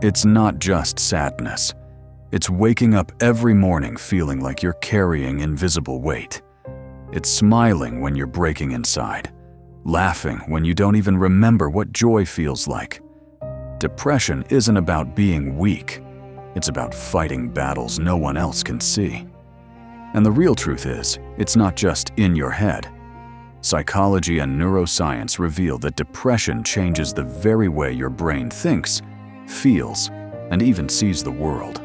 It's not just sadness. It's waking up every morning feeling like you're carrying invisible weight. It's smiling when you're breaking inside, laughing when you don't even remember what joy feels like. Depression isn't about being weak. It's about fighting battles no one else can see. And the real truth is, it's not just in your head. Psychology and neuroscience reveal that depression changes the very way your brain thinks, feels, and even sees the world.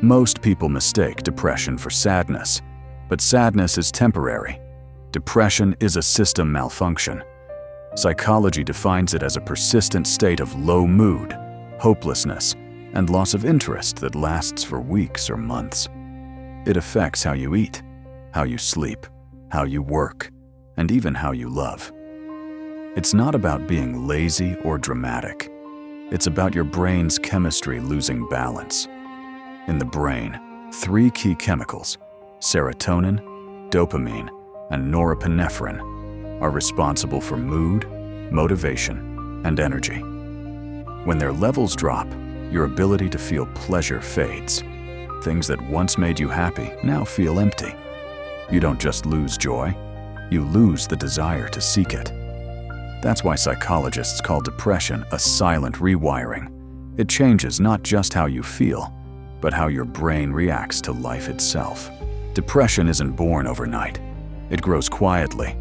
Most people mistake depression for sadness, but sadness is temporary. Depression is a system malfunction. Psychology defines it as a persistent state of low mood, hopelessness, and loss of interest that lasts for weeks or months. It affects how you eat, how you sleep, how you work, and even how you love. It's not about being lazy or dramatic. It's about your brain's chemistry losing balance. In the brain, 3 key chemicals, serotonin, dopamine, and norepinephrine, are responsible for mood, motivation, and energy. When their levels drop, your ability to feel pleasure fades. Things that once made you happy now feel empty. You don't just lose joy, you lose the desire to seek it. That's why psychologists call depression a silent rewiring. It changes not just how you feel, but how your brain reacts to life itself. Depression isn't born overnight. It grows quietly,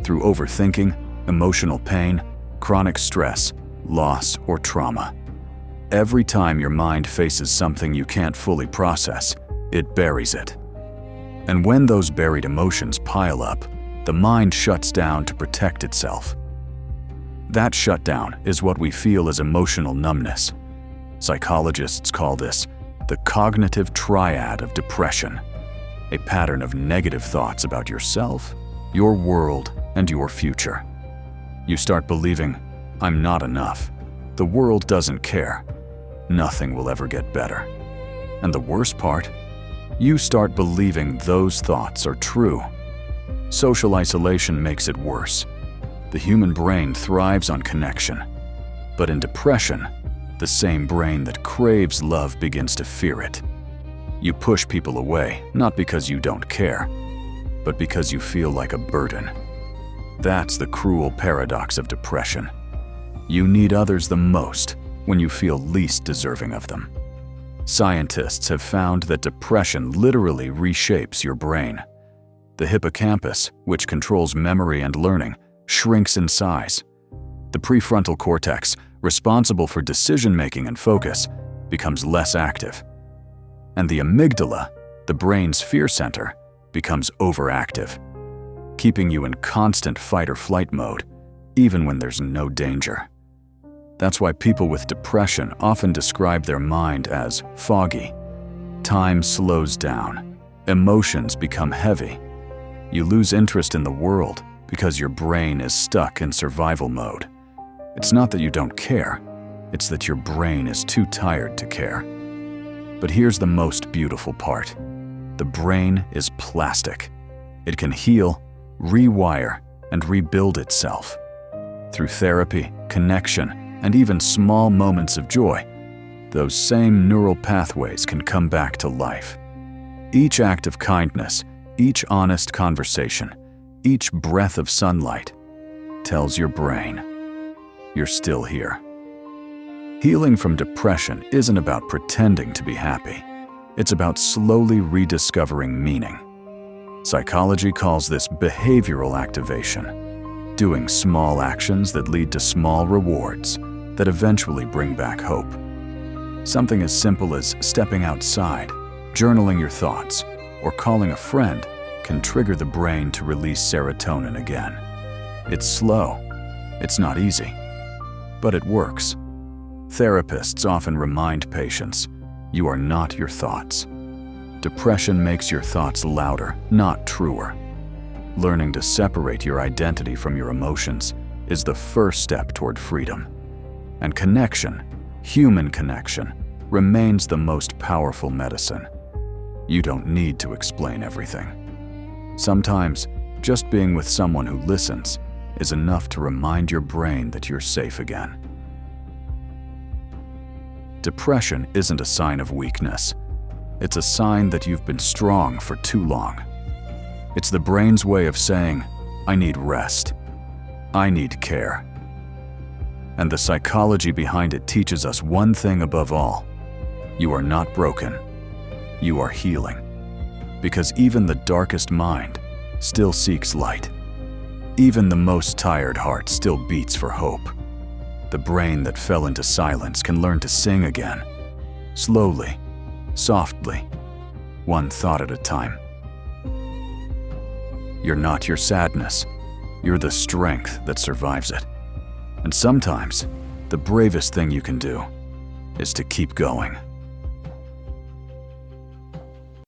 through overthinking, emotional pain, chronic stress, loss, or trauma. Every time your mind faces something you can't fully process, it buries it. And when those buried emotions pile up, the mind shuts down to protect itself. That shutdown is what we feel as emotional numbness. Psychologists call this the cognitive triad of depression, a pattern of negative thoughts about yourself, your world, and your future. You start believing, I'm not enough. The world doesn't care. Nothing will ever get better. And the worst part, you start believing those thoughts are true. Social isolation makes it worse. The human brain thrives on connection. But in depression, the same brain that craves love begins to fear it. You push people away, not because you don't care, but because you feel like a burden. That's the cruel paradox of depression. You need others the most when you feel least deserving of them. Scientists have found that depression literally reshapes your brain. The hippocampus, which controls memory and learning, shrinks in size. The prefrontal cortex, responsible for decision-making and focus, becomes less active. And the amygdala, the brain's fear center, becomes overactive, keeping you in constant fight-or-flight mode, even when there's no danger. That's why people with depression often describe their mind as foggy. Time slows down. Emotions become heavy. You lose interest in the world because your brain is stuck in survival mode. It's not that you don't care, it's that your brain is too tired to care. But here's the most beautiful part. The brain is plastic. It can heal, rewire, and rebuild itself. Through therapy, connection, and even small moments of joy, those same neural pathways can come back to life. Each act of kindness, each honest conversation, each breath of sunlight tells your brain, you're still here. Healing from depression isn't about pretending to be happy. It's about slowly rediscovering meaning. Psychology calls this behavioral activation, doing small actions that lead to small rewards that eventually bring back hope. Something as simple as stepping outside, journaling your thoughts, or calling a friend can trigger the brain to release serotonin again. It's slow, it's not easy, but it works. Therapists often remind patients, you are not your thoughts. Depression makes your thoughts louder, not truer. Learning to separate your identity from your emotions is the first step toward freedom. And connection, human connection, remains the most powerful medicine. You don't need to explain everything. Sometimes, just being with someone who listens is enough to remind your brain that you're safe again. Depression isn't a sign of weakness. It's a sign that you've been strong for too long. It's the brain's way of saying, I need rest. I need care. And the psychology behind it teaches us one thing above all. You are not broken. You are healing. Because even the darkest mind still seeks light. Even the most tired heart still beats for hope. The brain that fell into silence can learn to sing again. Slowly, softly, one thought at a time. You're not your sadness. You're the strength that survives it. And sometimes, the bravest thing you can do is to keep going.